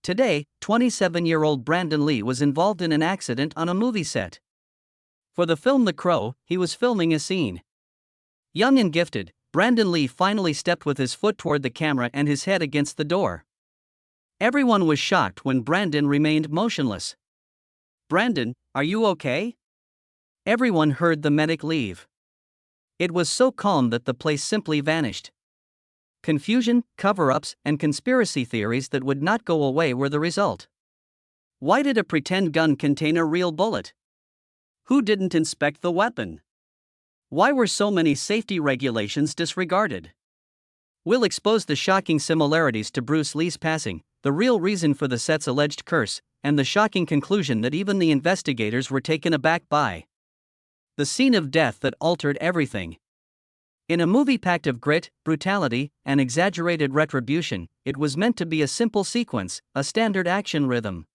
Today, 27-year-old Brandon Lee was involved in an accident on a movie set. For the film The Crow, he was filming a scene. Young and gifted, Brandon Lee finally stepped with his foot toward the camera and his head against the door. Everyone was shocked when Brandon remained motionless. "Brandon, are you okay?" Everyone heard the medic leave. It was so calm that the place simply vanished. Confusion, cover-ups, and conspiracy theories that would not go away were the result. Why did a pretend gun contain a real bullet? Who didn't inspect the weapon? Why were so many safety regulations disregarded? We'll expose the shocking similarities to Bruce Lee's passing, the real reason for the set's alleged curse, and the shocking conclusion that even the investigators were taken aback by. The scene of death that altered everything. In a movie packed of grit, brutality, and exaggerated retribution, it was meant to be a simple sequence, a standard action rhythm.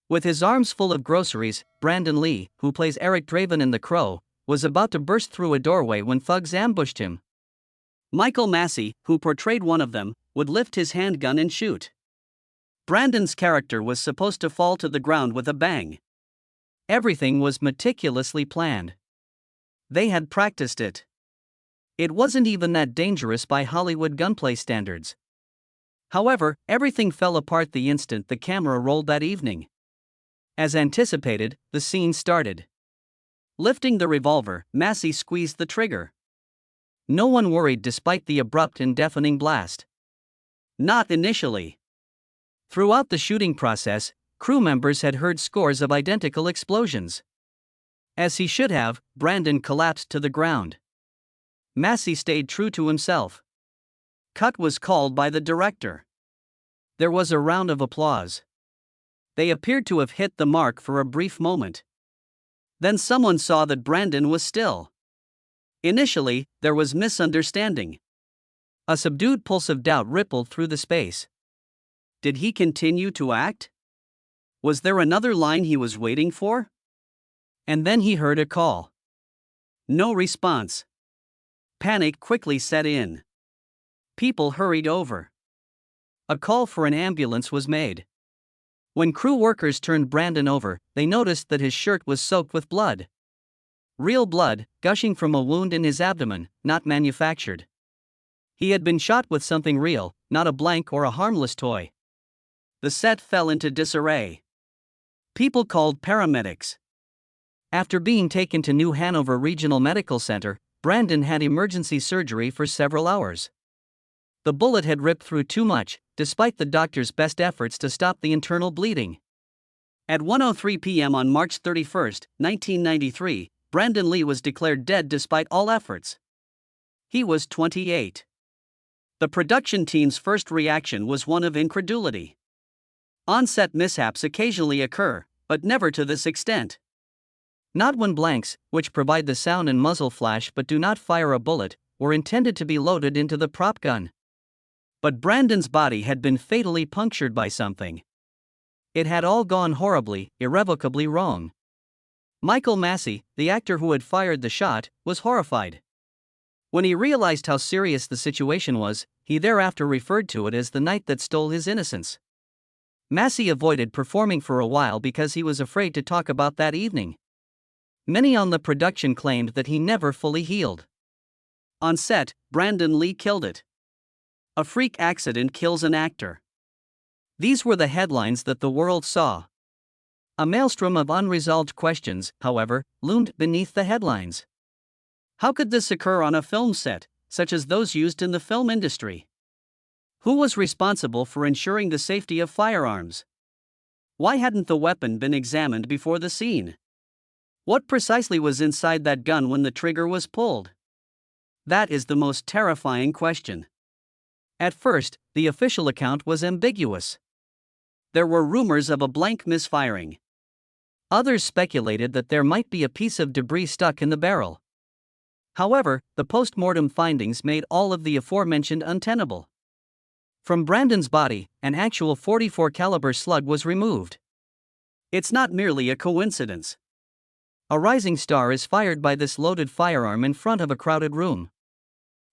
With his arms full of groceries, Brandon Lee, who plays Eric Draven in The Crow, was about to burst through a doorway when thugs ambushed him. Michael Massee, who portrayed one of them, would lift his handgun and shoot. Brandon's character was supposed to fall to the ground with a bang. Everything was meticulously planned. They had practiced it. It wasn't even that dangerous by Hollywood gunplay standards. However, everything fell apart the instant the camera rolled that evening. As anticipated, the scene started. Lifting the revolver, Massee squeezed the trigger. No one worried despite the abrupt and deafening blast. Not initially. Throughout the shooting process, crew members had heard scores of identical explosions. As he should have, Brandon collapsed to the ground. Massee stayed true to himself. Cut was called by the director. There was a round of applause. They appeared to have hit the mark for a brief moment. Then someone saw that Brandon was still. Initially, there was misunderstanding. A subdued pulse of doubt rippled through the space. Did he continue to act? Was there another line he was waiting for? And then he heard a call. No response. Panic quickly set in. People hurried over. A call for an ambulance was made. When crew workers turned Brandon over, they noticed that his shirt was soaked with blood. Real blood, gushing from a wound in his abdomen, not manufactured. He had been shot with something real, not a blank or a harmless toy. The set fell into disarray. People called paramedics. After being taken to New Hanover Regional Medical Center, Brandon had emergency surgery for several hours. The bullet had ripped through too much, despite the doctor's best efforts to stop the internal bleeding. At 1:03 p.m. on March 31, 1993, Brandon Lee was declared dead despite all efforts. He was 28. The production team's first reaction was one of incredulity. On-set mishaps occasionally occur, but never to this extent. Not when blanks, which provide the sound and muzzle flash but do not fire a bullet, were intended to be loaded into the prop gun. But Brandon's body had been fatally punctured by something. It had all gone horribly, irrevocably wrong. Michael Massee, the actor who had fired the shot, was horrified. When he realized how serious the situation was, he thereafter referred to it as the night that stole his innocence. Massee avoided performing for a while because he was afraid to talk about that evening. Many on the production claimed that he never fully healed. On set, Brandon Lee killed it. A freak accident kills an actor. These were the headlines that the world saw. A maelstrom of unresolved questions, however, loomed beneath the headlines. How could this occur on a film set, such as those used in the film industry? Who was responsible for ensuring the safety of firearms? Why hadn't the weapon been examined before the scene? What precisely was inside that gun when the trigger was pulled? That is the most terrifying question. At first, the official account was ambiguous. There were rumors of a blank misfiring. Others speculated that there might be a piece of debris stuck in the barrel. However, the post-mortem findings made all of the aforementioned untenable. From Brandon's body, an actual .44 caliber slug was removed. It's not merely a coincidence. A rising star is fired by this loaded firearm in front of a crowded room.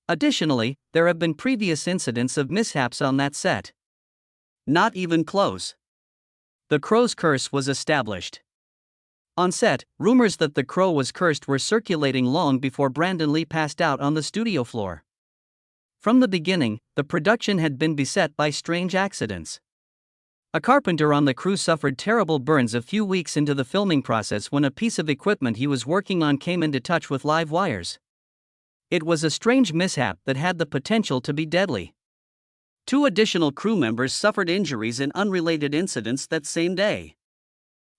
Additionally, there have been previous incidents of mishaps on that set. Not even close. The Crow's curse was established. On set, rumors that the Crow was cursed were circulating long before Brandon Lee passed out on the studio floor. From the beginning, the production had been beset by strange accidents. A carpenter on the crew suffered terrible burns a few weeks into the filming process when a piece of equipment he was working on came into touch with live wires. It was a strange mishap that had the potential to be deadly. 2 additional crew members suffered injuries in unrelated incidents that same day.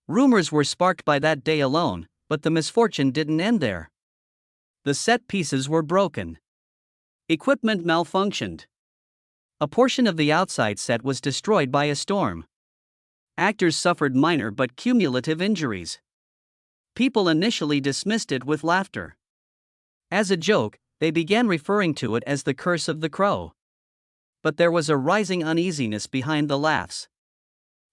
Rumors were sparked by that day alone, but the misfortune didn't end there. The set pieces were broken. Equipment malfunctioned. A portion of the outside set was destroyed by a storm. Actors suffered minor but cumulative injuries. People initially dismissed it with laughter. As a joke, they began referring to it as the curse of the Crow. But there was a rising uneasiness behind the laughs.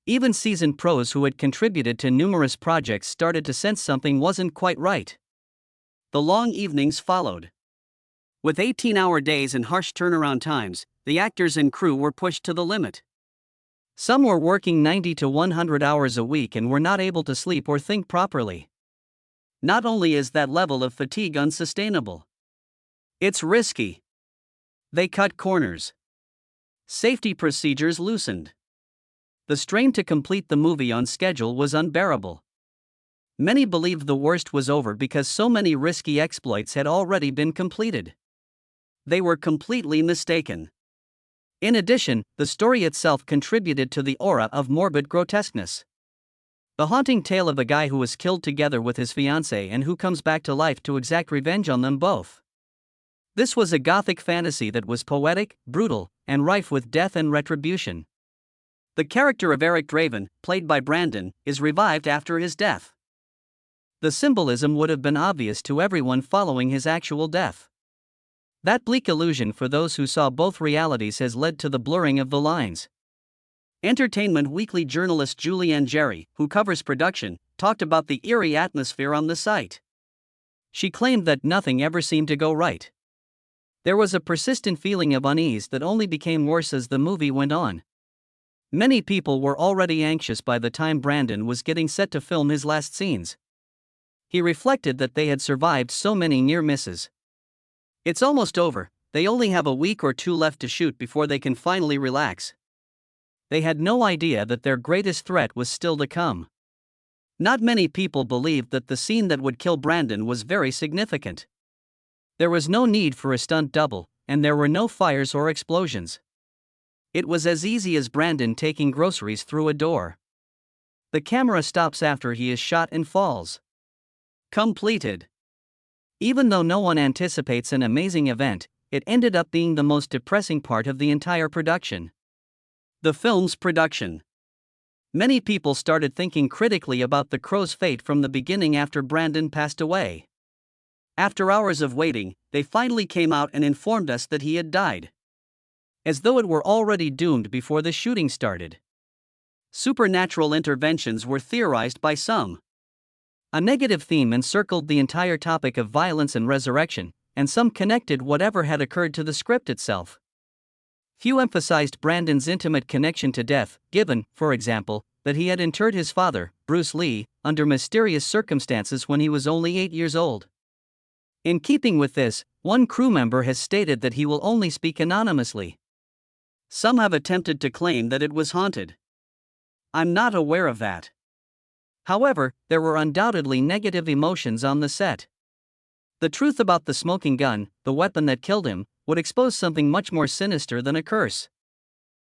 Even seasoned pros who had contributed to numerous projects started to sense something wasn't quite right. The long evenings followed. With 18-hour days and harsh turnaround times, the actors and crew were pushed to the limit. Some were working 90 to 100 hours a week and were not able to sleep or think properly. Not only is that level of fatigue unsustainable, it's risky. They cut corners. Safety procedures loosened. The strain to complete the movie on schedule was unbearable. Many believed the worst was over because so many risky exploits had already been completed. They were completely mistaken. In addition, the story itself contributed to the aura of morbid grotesqueness. The haunting tale of a guy who was killed together with his fiancée and who comes back to life to exact revenge on them both. This was a gothic fantasy that was poetic, brutal, and rife with death and retribution. The character of Eric Draven, played by Brandon, is revived after his death. The symbolism would have been obvious to everyone following his actual death. That bleak illusion for those who saw both realities has led to the blurring of the lines. Entertainment Weekly journalist Julianne Jerry, who covers production, talked about the eerie atmosphere on the site. She claimed that nothing ever seemed to go right. There was a persistent feeling of unease that only became worse as the movie went on. Many people were already anxious by the time Brandon was getting set to film his last scenes. He reflected that they had survived so many near misses. It's almost over, they only have a week or 2 left to shoot before they can finally relax. They had no idea that their greatest threat was still to come. Not many people believed that the scene that would kill Brandon was very significant. There was no need for a stunt double, and there were no fires or explosions. It was as easy as Brandon taking groceries through a door. The camera stops after he is shot and falls. Completed. Even though no one anticipates an amazing event, it ended up being the most depressing part of the entire production. The film's production. Many people started thinking critically about the Crow's fate from the beginning after Brandon passed away. After hours of waiting, they finally came out and informed us that he had died. As though it were already doomed before the shooting started. Supernatural interventions were theorized by some. A negative theme encircled the entire topic of violence and resurrection, and some connected whatever had occurred to the script itself. Few emphasized Brandon's intimate connection to death, given, for example, that he had interred his father, Bruce Lee, under mysterious circumstances when he was only 8 years old. In keeping with this, one crew member has stated that he will only speak anonymously. Some have attempted to claim that it was haunted. I'm not aware of that. However, there were undoubtedly negative emotions on the set. The truth about the smoking gun, the weapon that killed him, would expose something much more sinister than a curse.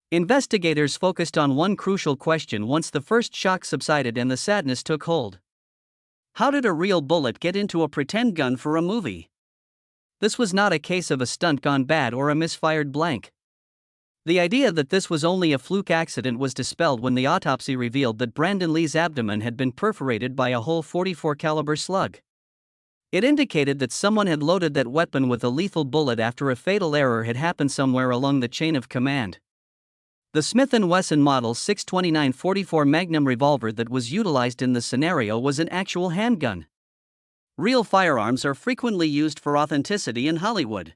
Investigators focused on one crucial question once the first shock subsided and the sadness took hold. How did a real bullet get into a pretend gun for a movie? This was not a case of a stunt gone bad or a misfired blank. The idea that this was only a fluke accident was dispelled when the autopsy revealed that Brandon Lee's abdomen had been perforated by a whole .44 caliber slug. It indicated that someone had loaded that weapon with a lethal bullet after a fatal error had happened somewhere along the chain of command. The Smith & Wesson Model 629-44 Magnum revolver that was utilized in the scenario was an actual handgun. Real firearms are frequently used for authenticity in Hollywood.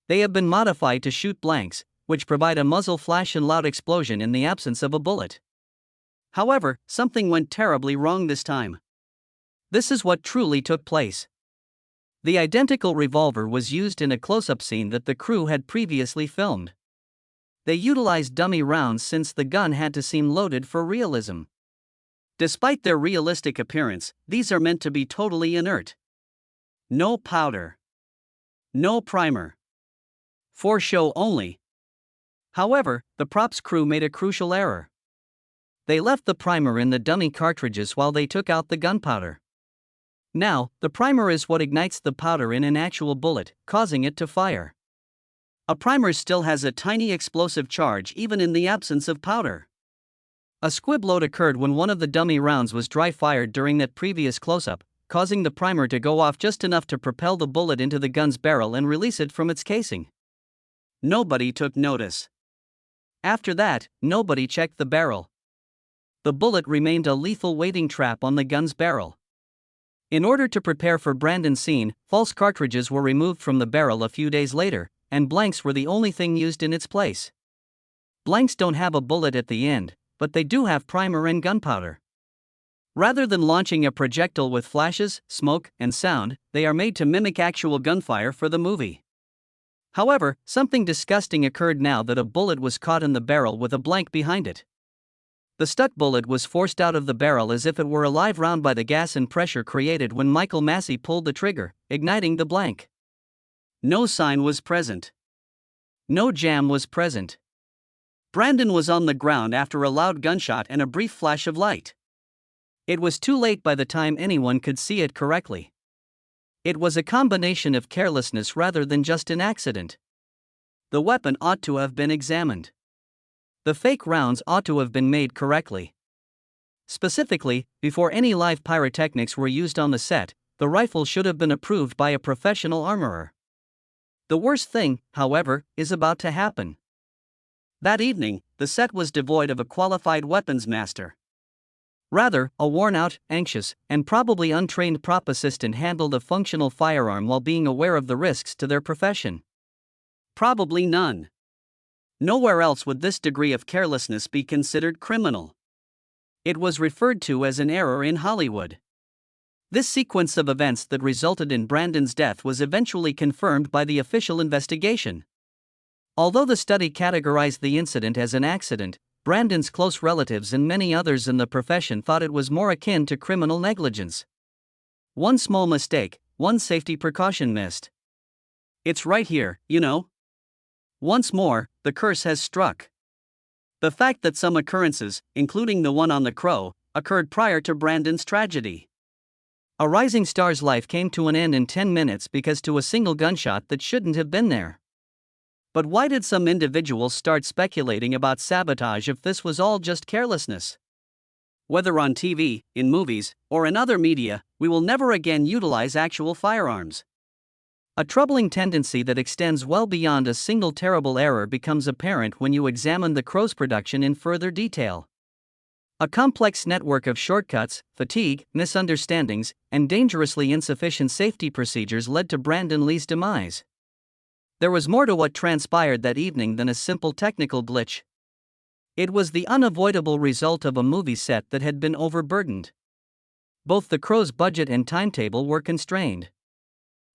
They have been modified to shoot blanks, which provide a muzzle flash and loud explosion in the absence of a bullet. However, something went terribly wrong this time. This is what truly took place. The identical revolver was used in a close-up scene that the crew had previously filmed. They utilized dummy rounds since the gun had to seem loaded for realism. Despite their realistic appearance, these are meant to be totally inert. No powder. No primer. For show only. However, the props crew made a crucial error. They left the primer in the dummy cartridges while they took out the gunpowder. Now, the primer is what ignites the powder in an actual bullet, causing it to fire. A primer still has a tiny explosive charge even in the absence of powder. A squib load occurred when one of the dummy rounds was dry-fired during that previous close-up, causing the primer to go off just enough to propel the bullet into the gun's barrel and release it from its casing. Nobody took notice. After that, nobody checked the barrel. The bullet remained a lethal waiting trap on the gun's barrel. In order to prepare for Brandon's scene, false cartridges were removed from the barrel a few days later, and blanks were the only thing used in its place. Blanks don't have a bullet at the end, but they do have primer and gunpowder. Rather than launching a projectile with flashes, smoke, and sound, they are made to mimic actual gunfire for the movie. However, something disgusting occurred now that a bullet was caught in the barrel with a blank behind it. The stuck bullet was forced out of the barrel as if it were a live round by the gas and pressure created when Michael Massey pulled the trigger, igniting the blank. No sign was present. No jam was present. Brandon was on the ground after a loud gunshot and a brief flash of light. It was too late by the time anyone could see it correctly. It was a combination of carelessness rather than just an accident. The weapon ought to have been examined. The fake rounds ought to have been made correctly. Specifically, before any live pyrotechnics were used on the set, the rifle should have been approved by a professional armorer. The worst thing, however, is about to happen. That evening, the set was devoid of a qualified weapons master. Rather, a worn-out, anxious, and probably untrained prop assistant handled a functional firearm while being aware of the risks to their profession. Probably none. Nowhere else would this degree of carelessness be considered criminal. It was referred to as an error in Hollywood. This sequence of events that resulted in Brandon's death was eventually confirmed by the official investigation. Although the study categorized the incident as an accident, Brandon's close relatives and many others in the profession thought it was more akin to criminal negligence. One small mistake, one safety precaution missed. It's right here, you know. Once more, the curse has struck. The fact that some occurrences, including the one on the Crow, occurred prior to Brandon's tragedy. A rising star's life came to an end in 10 minutes because to a single gunshot that shouldn't have been there. But why did some individuals start speculating about sabotage if this was all just carelessness? Whether on TV, in movies, or in other media, we will never again utilize actual firearms. A troubling tendency that extends well beyond a single terrible error becomes apparent when you examine the Crow's production in further detail. A complex network of shortcuts, fatigue, misunderstandings, and dangerously insufficient safety procedures led to Brandon Lee's demise. There was more to what transpired that evening than a simple technical glitch. It was the unavoidable result of a movie set that had been overburdened. Both the Crow's budget and timetable were constrained.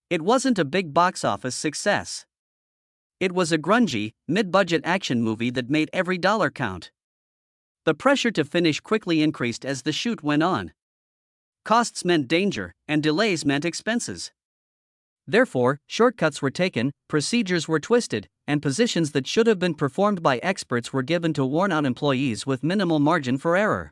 It wasn't a big box office success. It was a grungy, mid-budget action movie that made every dollar count. The pressure to finish quickly increased as the shoot went on. Costs meant danger, and delays meant expenses. Therefore, shortcuts were taken, procedures were twisted, and positions that should have been performed by experts were given to worn-out employees with minimal margin for error.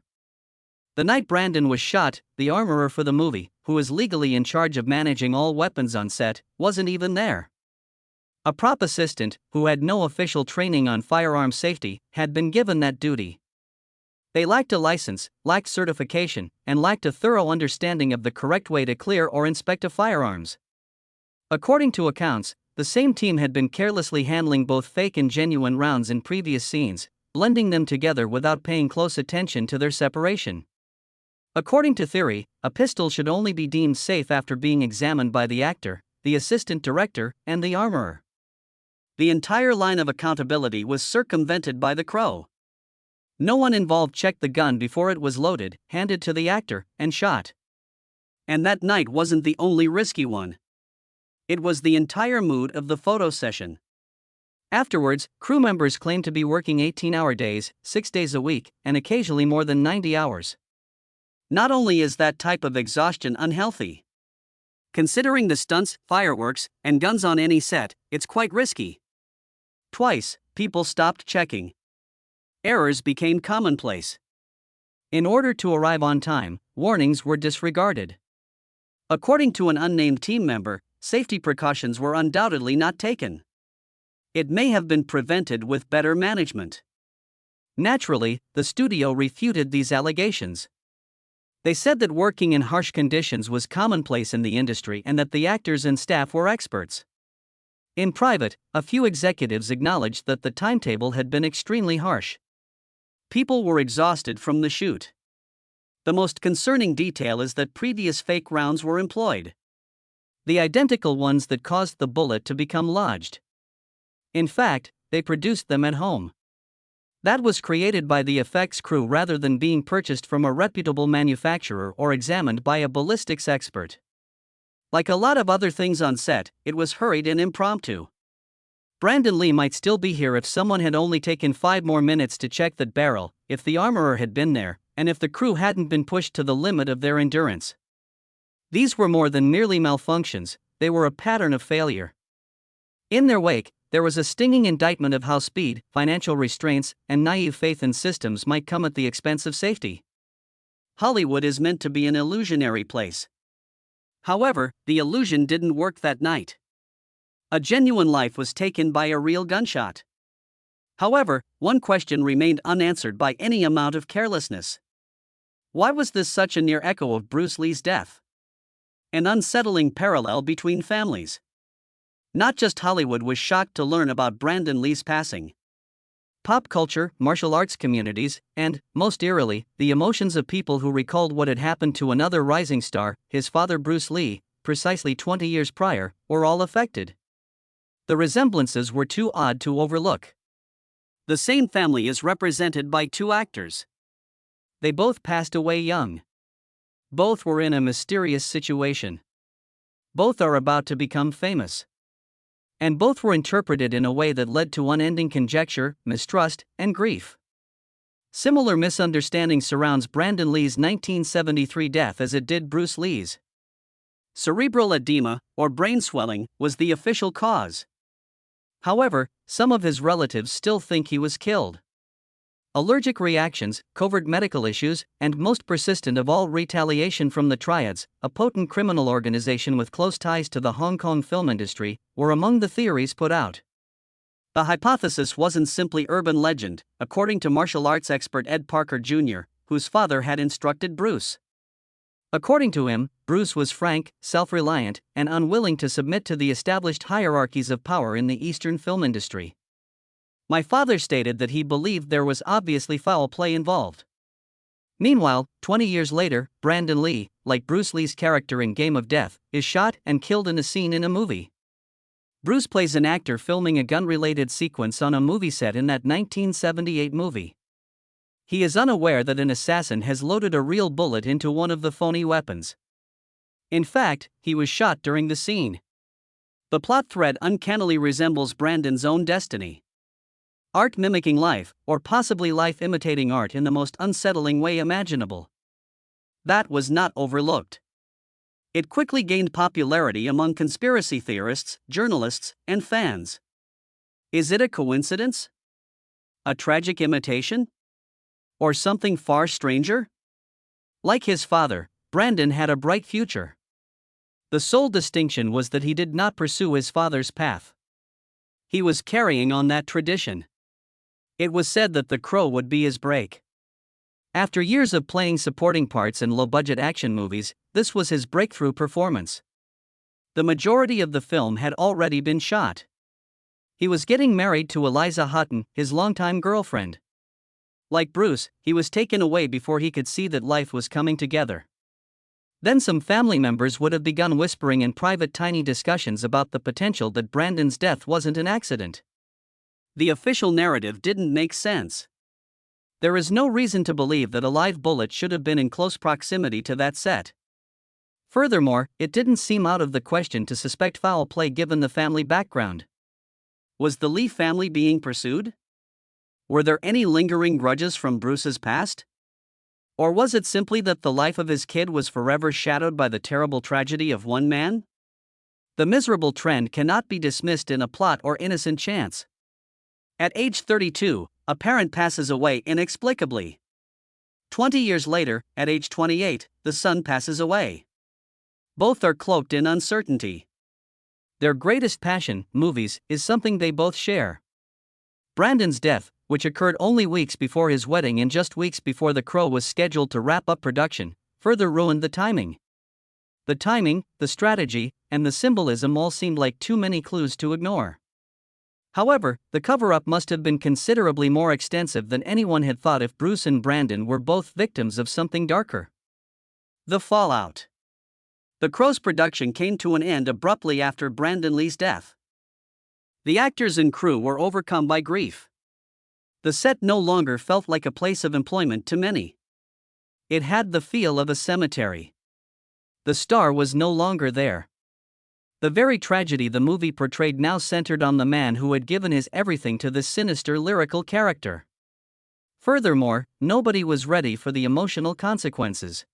The night Brandon was shot, the armorer for the movie, who is legally in charge of managing all weapons on set, wasn't even there. A prop assistant, who had no official training on firearm safety, had been given that duty. They lacked a license, lacked certification, and lacked a thorough understanding of the correct way to clear or inspect a firearms. According to accounts, the same team had been carelessly handling both fake and genuine rounds in previous scenes, blending them together without paying close attention to their separation. According to theory, a pistol should only be deemed safe after being examined by the actor, the assistant director, and the armorer. The entire line of accountability was circumvented by the Crow. No one involved checked the gun before it was loaded, handed to the actor, and shot. And that night wasn't the only risky one. It was the entire mood of the photo session. Afterwards, crew members claimed to be working 18-hour days, 6 days a week, and occasionally more than 90 hours. Not only is that type of exhaustion unhealthy, considering the stunts, fireworks, and guns on any set, it's quite risky. Twice, people stopped checking. Errors became commonplace. In order to arrive on time, warnings were disregarded. According to an unnamed team member, safety precautions were undoubtedly not taken. It may have been prevented with better management. Naturally, the studio refuted these allegations. They said that working in harsh conditions was commonplace in the industry and that the actors and staff were experts. In private, a few executives acknowledged that the timetable had been extremely harsh. People were exhausted from the shoot. The most concerning detail is that previous fake rounds were employed. The identical ones that caused the bullet to become lodged. In fact, they produced them at home. That was created by the effects crew rather than being purchased from a reputable manufacturer or examined by a ballistics expert. Like a lot of other things on set, it was hurried and impromptu. Brandon Lee might still be here if someone had only taken 5 more minutes to check that barrel, if the armorer had been there, and if the crew hadn't been pushed to the limit of their endurance. These were more than merely malfunctions, they were a pattern of failure. In their wake, there was a stinging indictment of how speed, financial restraints, and naive faith in systems might come at the expense of safety. Hollywood is meant to be an illusionary place. However, the illusion didn't work that night. A genuine life was taken by a real gunshot. However, one question remained unanswered by any amount of carelessness. Why was this such a near echo of Bruce Lee's death? An unsettling parallel between families. Not just Hollywood was shocked to learn about Brandon Lee's passing. Pop culture, martial arts communities, and, most eerily, the emotions of people who recalled what had happened to another rising star, his father Bruce Lee, precisely 20 years prior, were all affected. The resemblances were too odd to overlook. The same family is represented by 2 actors. They both passed away young. Both were in a mysterious situation. Both are about to become famous. And both were interpreted in a way that led to unending conjecture, mistrust, and grief. Similar misunderstanding surrounds Brandon Lee's 1973 death as it did Bruce Lee's. Cerebral edema, or brain swelling, was the official cause. However, some of his relatives still think he was killed. Allergic reactions, covert medical issues, and most persistent of all, retaliation from the Triads, a potent criminal organization with close ties to the Hong Kong film industry, were among the theories put out. The hypothesis wasn't simply urban legend, according to martial arts expert Ed Parker Jr., whose father had instructed Bruce. According to him, Bruce was frank, self-reliant, and unwilling to submit to the established hierarchies of power in the Eastern film industry. My father stated that he believed there was obviously foul play involved. Meanwhile, 20 years later, Brandon Lee, like Bruce Lee's character in Game of Death, is shot and killed in a scene in a movie. Bruce plays an actor filming a gun-related sequence on a movie set in that 1978 movie. He is unaware that an assassin has loaded a real bullet into one of the phony weapons. In fact, he was shot during the scene. The plot thread uncannily resembles Brandon's own destiny. Art mimicking life, or possibly life imitating art in the most unsettling way imaginable. That was not overlooked. It quickly gained popularity among conspiracy theorists, journalists, and fans. Is it a coincidence? A tragic imitation? Or something far stranger? Like his father, Brandon had a bright future. The sole distinction was that he did not pursue his father's path. He was carrying on that tradition. It was said that The Crow would be his break. After years of playing supporting parts in low-budget action movies, this was his breakthrough performance. The majority of the film had already been shot. He was getting married to Eliza Hutton, his longtime girlfriend. Like Bruce, he was taken away before he could see that life was coming together. Then some family members would have begun whispering in private tiny discussions about the potential that Brandon's death wasn't an accident. The official narrative didn't make sense. There is no reason to believe that a live bullet should have been in close proximity to that set. Furthermore, it didn't seem out of the question to suspect foul play given the family background. Was the Lee family being pursued? Were there any lingering grudges from Bruce's past? Or was it simply that the life of his kid was forever shadowed by the terrible tragedy of one man? The miserable trend cannot be dismissed in a plot or innocent chance. At age 32, a parent passes away inexplicably. 20 years later, at age 28, the son passes away. Both are cloaked in uncertainty. Their greatest passion, movies, is something they both share. Brandon's death, which occurred only weeks before his wedding and just weeks before The Crow was scheduled to wrap up production, further ruined the timing. The timing, the strategy, and the symbolism all seemed like too many clues to ignore. However, the cover-up must have been considerably more extensive than anyone had thought if Bruce and Brandon were both victims of something darker. The fallout. The Crow's production came to an end abruptly after Brandon Lee's death. The actors and crew were overcome by grief. The set no longer felt like a place of employment to many. It had the feel of a cemetery. The star was no longer there. The very tragedy the movie portrayed now centered on the man who had given his everything to this sinister lyrical character. Furthermore, nobody was ready for the emotional consequences.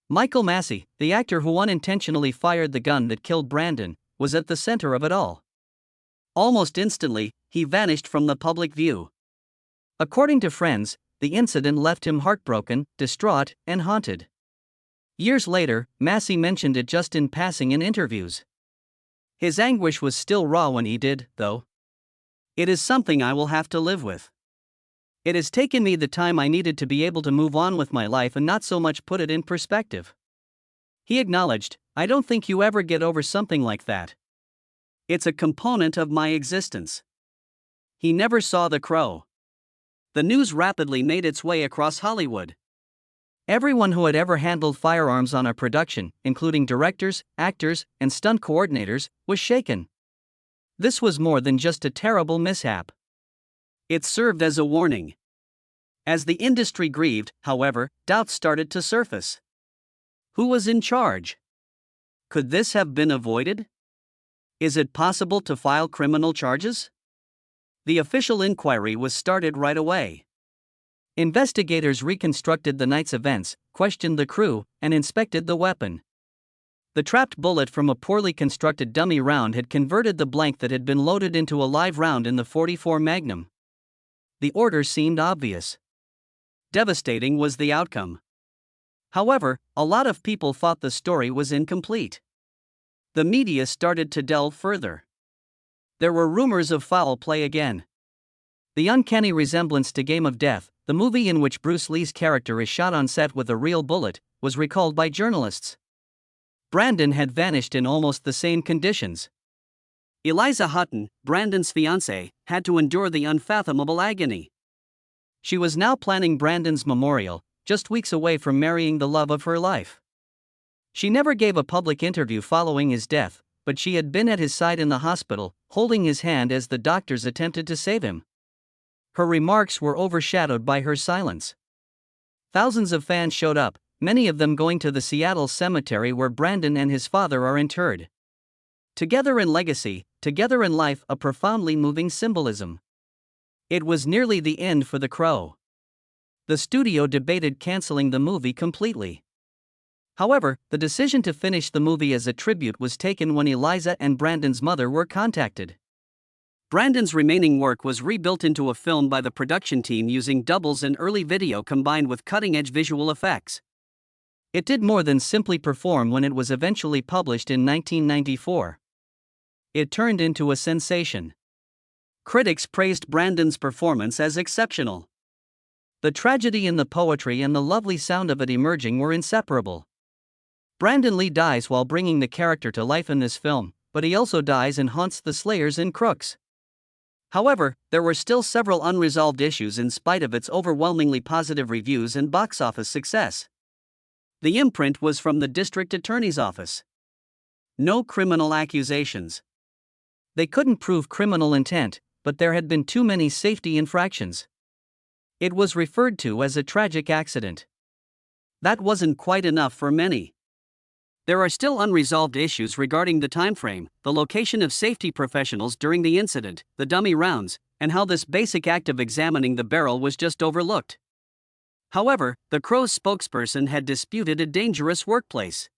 Michael Massee, the actor who unintentionally fired the gun that killed Brandon, was at the center of it all. Almost instantly, he vanished from the public view. According to friends, the incident left him heartbroken, distraught, and haunted. Years later, Massee mentioned it just in passing in interviews. His anguish was still raw when he did, though. It is something I will have to live with. It has taken me the time I needed to be able to move on with my life and not so much put it in perspective. He acknowledged, I don't think you ever get over something like that. It's a component of my existence. He never saw The Crow. The news rapidly made its way across Hollywood. Everyone who had ever handled firearms on a production, including directors, actors, and stunt coordinators, was shaken. This was more than just a terrible mishap. It served as a warning. As the industry grieved, however, doubts started to surface. Who was in charge? Could this have been avoided? Is it possible to file criminal charges? The official inquiry was started right away. Investigators reconstructed the night's events, questioned the crew, and inspected the weapon. The trapped bullet from a poorly constructed dummy round had converted the blank that had been loaded into a live round in the .44 Magnum. The order seemed obvious. Devastating was the outcome. However, a lot of people thought the story was incomplete. The media started to delve further. There were rumors of foul play again. The uncanny resemblance to Game of Death, the movie in which Bruce Lee's character is shot on set with a real bullet, was recalled by journalists. Brandon had vanished in almost the same conditions. Eliza Hutton, Brandon's fiancée, had to endure the unfathomable agony. She was now planning Brandon's memorial, just weeks away from marrying the love of her life. She never gave a public interview following his death, but she had been at his side in the hospital, holding his hand as the doctors attempted to save him. Her remarks were overshadowed by her silence. Thousands of fans showed up, many of them going to the Seattle cemetery where Brandon and his father are interred. Together in legacy, together in life, a profoundly moving symbolism. It was nearly the end for The Crow. The studio debated canceling the movie completely. However, the decision to finish the movie as a tribute was taken when Eliza and Brandon's mother were contacted. Brandon's remaining work was rebuilt into a film by the production team using doubles and early video combined with cutting-edge visual effects. It did more than simply perform when it was eventually published in 1994. It turned into a sensation. Critics praised Brandon's performance as exceptional. The tragedy in the poetry and the lovely sound of it emerging were inseparable. Brandon Lee dies while bringing the character to life in this film, but he also dies and haunts the slayers and crooks. However, there were still several unresolved issues in spite of its overwhelmingly positive reviews and box office success. The imprint was from the district attorney's office. No criminal accusations. They couldn't prove criminal intent, but there had been too many safety infractions. It was referred to as a tragic accident. That wasn't quite enough for many. There are still unresolved issues regarding the timeframe, the location of safety professionals during the incident, the dummy rounds, and how this basic act of examining the barrel was just overlooked. However, the Crow's spokesperson had disputed a dangerous workplace.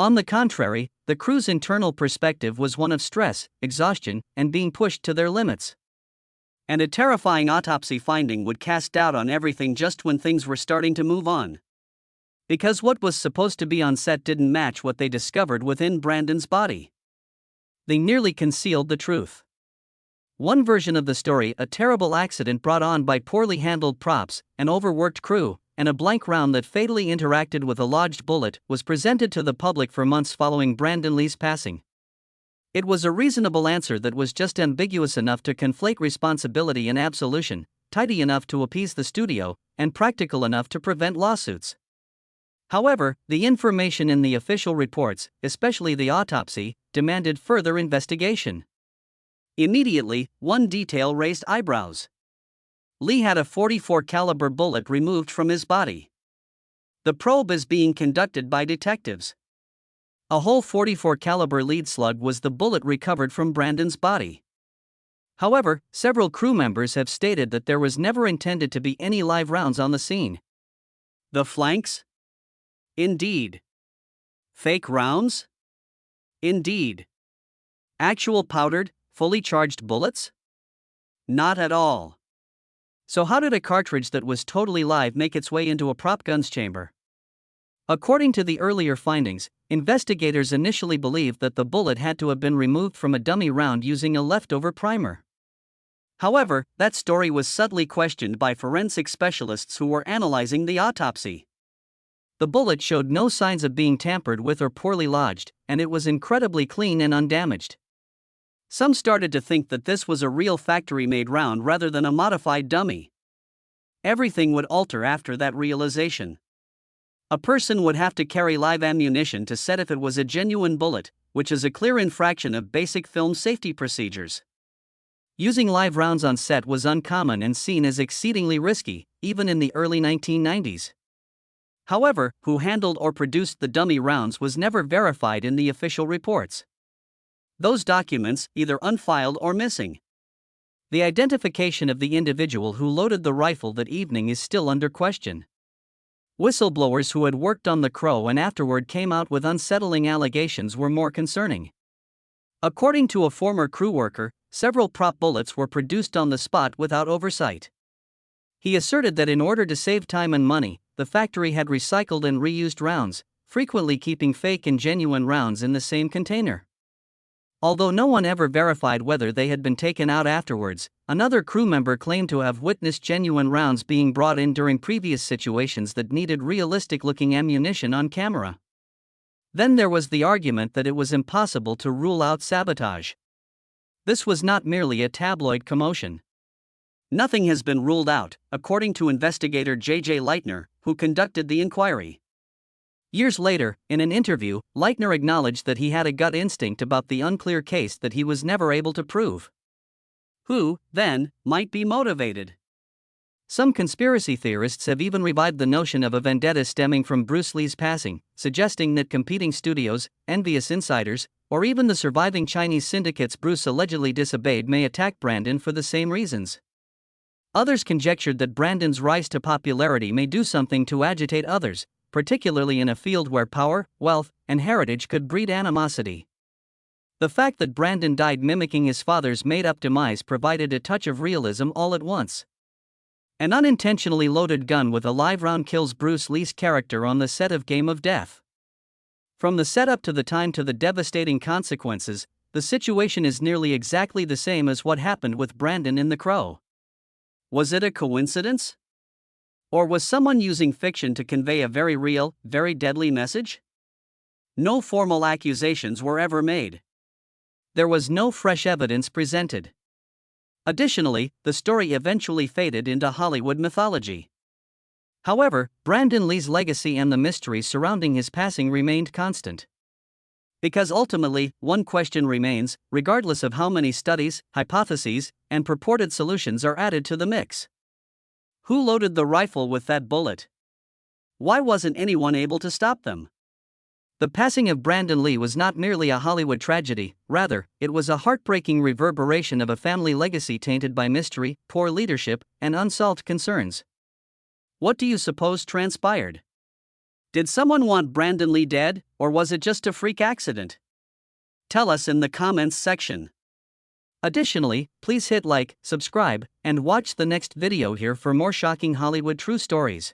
On the contrary, the crew's internal perspective was one of stress, exhaustion, and being pushed to their limits. And a terrifying autopsy finding would cast doubt on everything just when things were starting to move on. Because what was supposed to be on set didn't match what they discovered within Brandon's body. They nearly concealed the truth. One version of the story, a terrible accident brought on by poorly handled props, an overworked crew, and a blank round that fatally interacted with a lodged bullet, was presented to the public for months following Brandon Lee's passing. It was a reasonable answer that was just ambiguous enough to conflate responsibility and absolution, tidy enough to appease the studio, and practical enough to prevent lawsuits. However, the information in the official reports, especially the autopsy, demanded further investigation. Immediately, one detail raised eyebrows. Lee had a .44 caliber bullet removed from his body. The probe is being conducted by detectives. A whole .44 caliber lead slug was the bullet recovered from Brandon's body. However, several crew members have stated that there was never intended to be any live rounds on the scene. The flanks? Indeed. Fake rounds? Indeed. Actual powdered, fully charged bullets? Not at all. So how did a cartridge that was totally live make its way into a prop gun's chamber? According to the earlier findings, investigators initially believed that the bullet had to have been removed from a dummy round using a leftover primer. However, that story was subtly questioned by forensic specialists who were analyzing the autopsy. The bullet showed no signs of being tampered with or poorly lodged, and it was incredibly clean and undamaged. Some started to think that this was a real factory-made round rather than a modified dummy. Everything would alter after that realization. A person would have to carry live ammunition to set if it was a genuine bullet, which is a clear infraction of basic film safety procedures. Using live rounds on set was uncommon and seen as exceedingly risky, even in the early 1990s. However, who handled or produced the dummy rounds was never verified in the official reports. Those documents, either unfiled or missing. The identification of the individual who loaded the rifle that evening is still under question. Whistleblowers who had worked on the Crow and afterward came out with unsettling allegations were more concerning. According to a former crew worker, several prop bullets were produced on the spot without oversight. He asserted that in order to save time and money, the factory had recycled and reused rounds, frequently keeping fake and genuine rounds in the same container. Although no one ever verified whether they had been taken out afterwards, another crew member claimed to have witnessed genuine rounds being brought in during previous situations that needed realistic-looking ammunition on camera. Then there was the argument that it was impossible to rule out sabotage. This was not merely a tabloid commotion. Nothing has been ruled out, according to investigator J.J. Leitner, who conducted the inquiry. Years later, in an interview, Leitner acknowledged that he had a gut instinct about the unclear case that he was never able to prove. Who, then, might be motivated? Some conspiracy theorists have even revived the notion of a vendetta stemming from Bruce Lee's passing, suggesting that competing studios, envious insiders, or even the surviving Chinese syndicates Bruce allegedly disobeyed may attack Brandon for the same reasons. Others conjectured that Brandon's rise to popularity may do something to agitate others, particularly in a field where power, wealth, and heritage could breed animosity. The fact that Brandon died mimicking his father's made-up demise provided a touch of realism all at once. An unintentionally loaded gun with a live round kills Bruce Lee's character on the set of Game of Death. From the setup to the time to the devastating consequences, the situation is nearly exactly the same as what happened with Brandon in The Crow. Was it a coincidence? Or was someone using fiction to convey a very real, very deadly message? No formal accusations were ever made. There was no fresh evidence presented. Additionally, the story eventually faded into Hollywood mythology. However, Brandon Lee's legacy and the mysteries surrounding his passing remained constant. Because ultimately, one question remains, regardless of how many studies, hypotheses, and purported solutions are added to the mix. Who loaded the rifle with that bullet? Why wasn't anyone able to stop them? The passing of Brandon Lee was not merely a Hollywood tragedy, rather, it was a heartbreaking reverberation of a family legacy tainted by mystery, poor leadership, and unsolved concerns. What do you suppose transpired? Did someone want Brandon Lee dead, or was it just a freak accident? Tell us in the comments section. Additionally, please hit like, subscribe, and watch the next video here for more shocking Hollywood true stories.